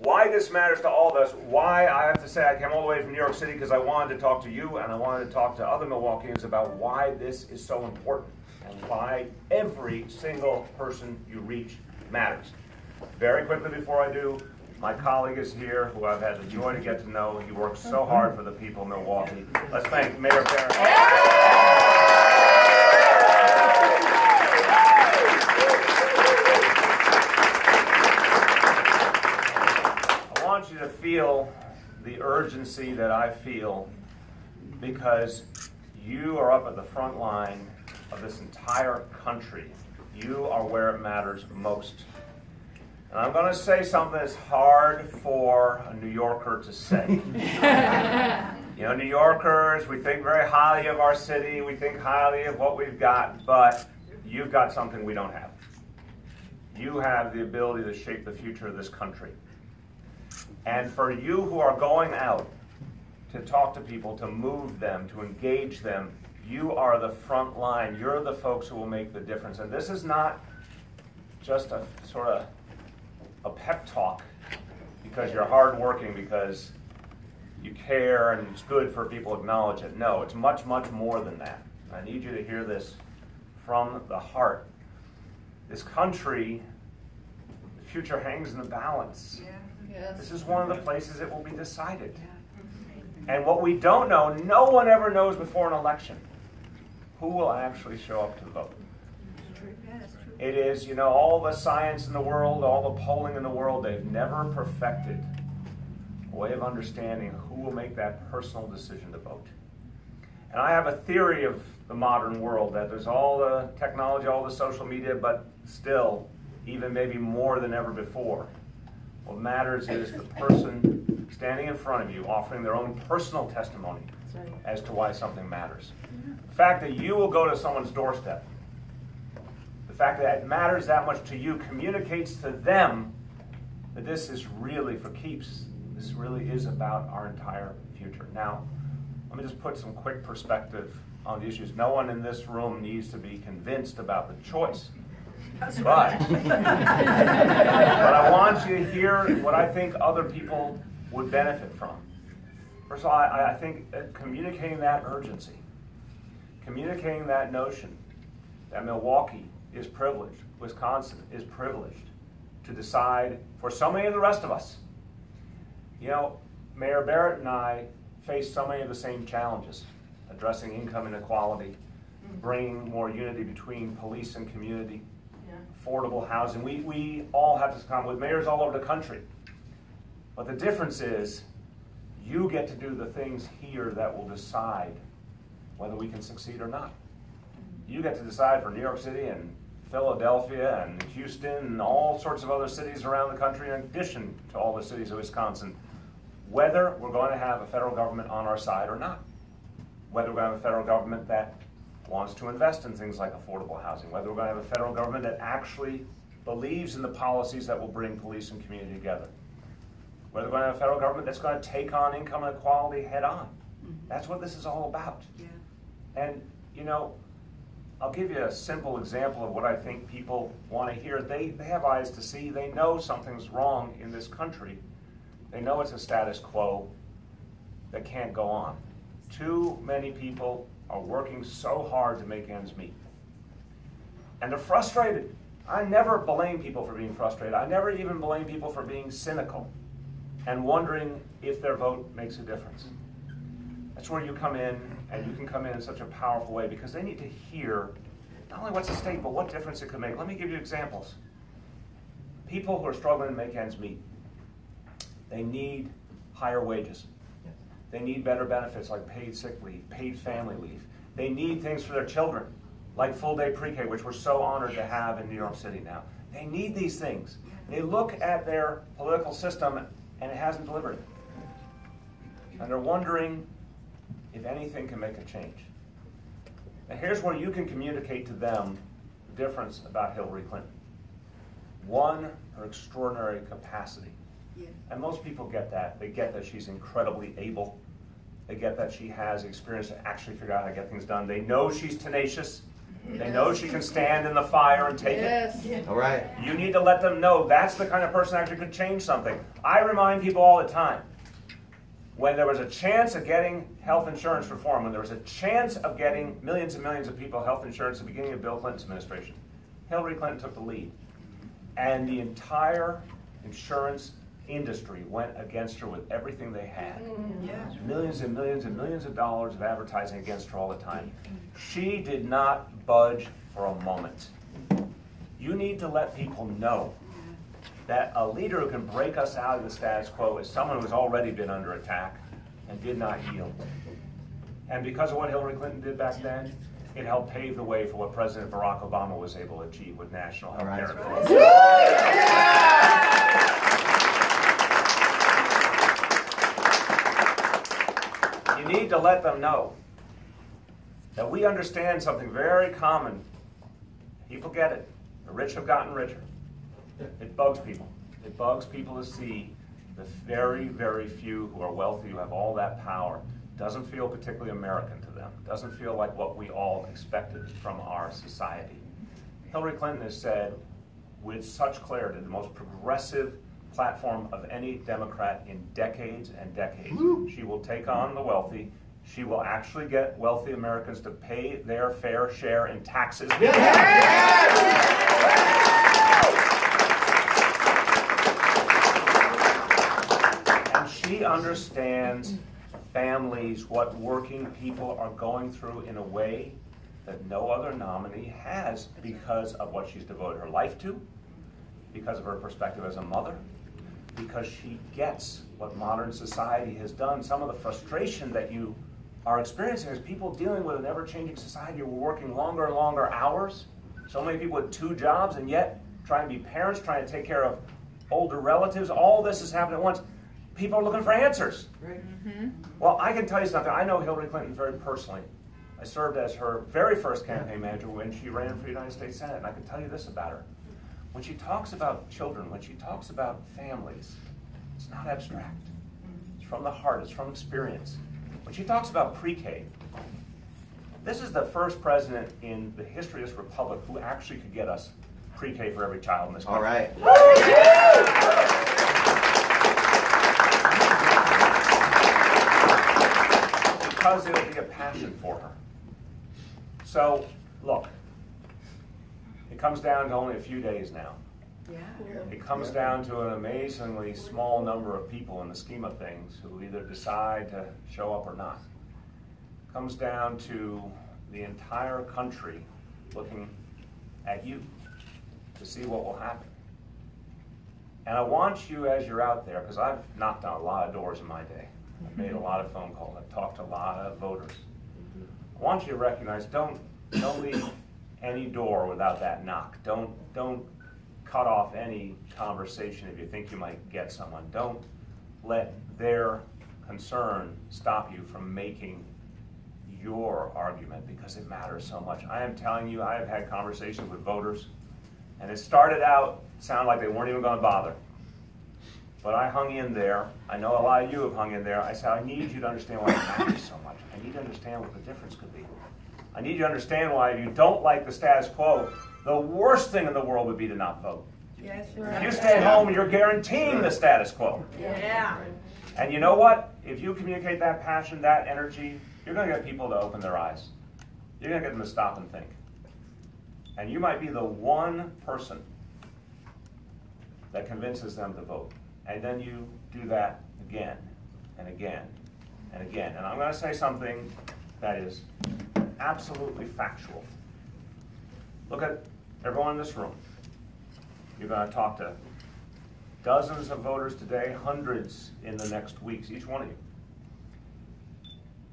why this matters to all of us, why I have to say I came all the way from New York City because I wanted to talk to you and I wanted to talk to other Milwaukeeans about why this is so important and why every single person you reach matters. Very quickly before I do, my colleague is here, who I've had the joy to get to know. He works so hard for the people of Milwaukee. Let's thank Mayor Barrett. I want you to feel the urgency that I feel because you are up at the front line of this entire country. You are where it matters most. And I'm going to say something that's hard for a New Yorker to say. You know, New Yorkers, we think very highly of our city, we think highly of what we've got, but you've got something we don't have. You have the ability to shape the future of this country. And for you who are going out to talk to people, to move them, to engage them, you are the front line. You're the folks who will make the difference. And this is not just a sort of a pep talk because you're hardworking, because you care and it's good for people to acknowledge it. No, it's much, much more than that. I need you to hear this from the heart. This country, the future hangs in the balance. Yeah. Yes. This is one of the places it will be decided. Yeah. And what we don't know, no one ever knows before an election, who will actually show up to vote. It is, you know, all the science in the world, all the polling in the world, they've never perfected a way of understanding who will make that personal decision to vote. And I have a theory of the modern world, that there's all the technology, all the social media, but still, even maybe more than ever before, what matters is the person standing in front of you offering their own personal testimony as to why something matters. The fact that you will go to someone's doorstep, the fact that it matters that much to you communicates to them that this is really for keeps. This really is about our entire future. Now, let me just put some quick perspective on the issues. No one in this room needs to be convinced about the choice. But I want you to hear what I think other people would benefit from. First of all, I think communicating that urgency, communicating that notion that Milwaukee is privileged, Wisconsin is privileged to decide for so many of the rest of us. You know, Mayor Barrett and I face so many of the same challenges, addressing income inequality, bringing more unity between police and community, affordable housing. We all have this common with mayors all over the country. But the difference is you get to do the things here that will decide whether we can succeed or not. You get to decide for New York City and Philadelphia and Houston and all sorts of other cities around the country, in addition to all the cities of Wisconsin, whether we're going to have a federal government on our side or not. Whether we're going to have a federal government that wants to invest in things like affordable housing, whether we're going to have a federal government that actually believes in the policies that will bring police and community together, whether we're going to have a federal government that's going to take on income inequality head on. That's what this is all about. Yeah. And, you know, I'll give you a simple example of what I think people want to hear. They have eyes to see. They know something's wrong in this country. They know it's a status quo that can't go on. Too many people are working so hard to make ends meet. And they're frustrated. I never blame people for being frustrated. I never even blame people for being cynical and wondering if their vote makes a difference. That's where you come in, and you can come in such a powerful way because they need to hear not only what's at stake, but what difference it could make. Let me give you examples. People who are struggling to make ends meet, they need higher wages. They need better benefits like paid sick leave, paid family leave. They need things for their children, like full-day pre-K, which we're so honored to have in New York City now. They need these things. They look at their political system, and it hasn't delivered. And they're wondering if anything can make a change. And here's where you can communicate to them the difference about Hillary Clinton. One, her extraordinary capacity. Yeah. And most people get that. They get that she's incredibly able. They get that she has experience to actually figure out how to get things done. They know she's tenacious. They know she can stand in the fire and take it. All right. You need to let them know that's the kind of person that actually could change something. I remind people all the time, when there was a chance of getting health insurance reform, when there was a chance of getting millions and millions of people health insurance at the beginning of Bill Clinton's administration, Hillary Clinton took the lead. And the entire insurance industry went against her with everything they had. Millions and millions and millions of dollars of advertising against her all the time. She did not budge for a moment. You need to let people know that a leader who can break us out of the status quo is someone who's already been under attack and did not yield. And because of what Hillary Clinton did back then, it helped pave the way for what President Barack Obama was able to achieve with national health care reform. You need to let them know that we understand something very common. People get it. The rich have gotten richer. It bugs people. It bugs people to see the very, very few who are wealthy, who have all that power. Doesn't feel particularly American to them. Doesn't feel like what we all expected from our society. Hillary Clinton has said with such clarity, the most progressive platform of any Democrat in decades and decades. She will take on the wealthy. She will actually get wealthy Americans to pay their fair share in taxes. And she understands families, what working people are going through in a way that no other nominee has because of what she's devoted her life to, because of her perspective as a mother, because she gets what modern society has done. Some of the frustration that you are experiencing is people dealing with an ever-changing society. We're working longer and longer hours. So many people with 2 jobs, and yet trying to be parents, trying to take care of older relatives. All this is happening at once. People are looking for answers. Well, I can tell you something. I know Hillary Clinton very personally. I served as her very first campaign manager when she ran for the United States Senate, and I can tell you this about her. When she talks about children, when she talks about families, it's not abstract. It's from the heart. It's from experience. When she talks about pre-K, this is the first president in the history of this republic who actually could get us pre-K for every child in this country. All right. Because it'll be a passion for her. So, look, it comes down to only a few days now. It comes down to an amazingly small number of people in the scheme of things who either decide to show up or not. It comes down to the entire country looking at you to see what will happen. And I want you, as you're out there, because I've knocked on a lot of doors in my day. I've made a lot of phone calls. I've talked to a lot of voters. I want you to recognize, don't leave any door without that knock. Don't cut off any conversation if you think you might get someone. Don't let their concern stop you from making your argument, because it matters so much. I am telling you, I have had conversations with voters, and it started out, sounded like they weren't even going to bother. But I hung in there. I know a lot of you have hung in there. I said, I need you to understand why it matters so much. I need to understand what the difference could be. I need you to understand why, if you don't like the status quo, the worst thing in the world would be to not vote. Yes, right. If you stay home, you're guaranteeing the status quo. Yeah. And you know what? If you communicate that passion, that energy, you're going to get people to open their eyes. You're going to get them to stop and think. And you might be the one person that convinces them to vote. And then you do that again and again and again. And I'm going to say something that is absolutely factual. Look at everyone in this room. You're going to talk to dozens of voters today, hundreds in the next weeks, each one of you.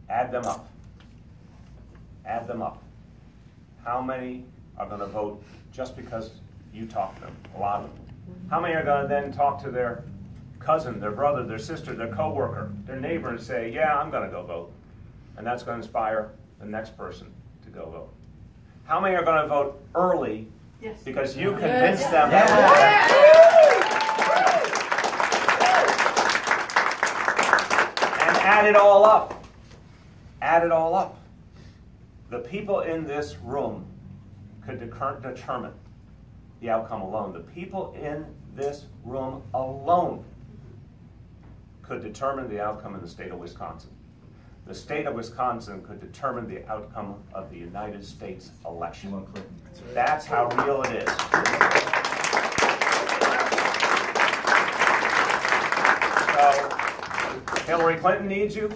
Add them up. Add them up. How many are going to vote just because you talk to them? A lot of them. How many are going to then talk to their cousin, their brother, their sister, their coworker, their neighbor, and say, yeah, I'm going to go vote. And that's going to inspire the next person to go vote. How many are going to vote early because you convinced them that and add it all up. Add it all up. The people in this room could determine the outcome alone. The people in this room alone could determine the outcome in the state of Wisconsin. The state of Wisconsin could determine the outcome of the United States election. That's how real it is. So, Hillary Clinton needs you.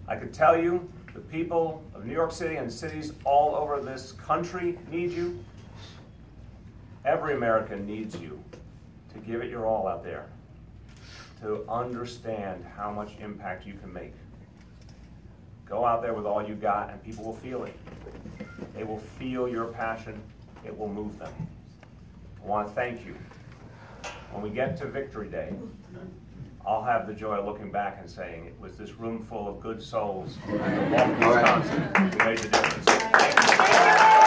I could tell you the people of New York City and cities all over this country need you. Every American needs you to give it your all out there, to understand how much impact you can make. Go out there with all you got and people will feel it. They will feel your passion. It will move them. I want to thank you. When we get to Victory Day, I'll have the joy of looking back and saying it was this room full of good souls in Milwaukee, Wisconsin who made the difference. Thank you.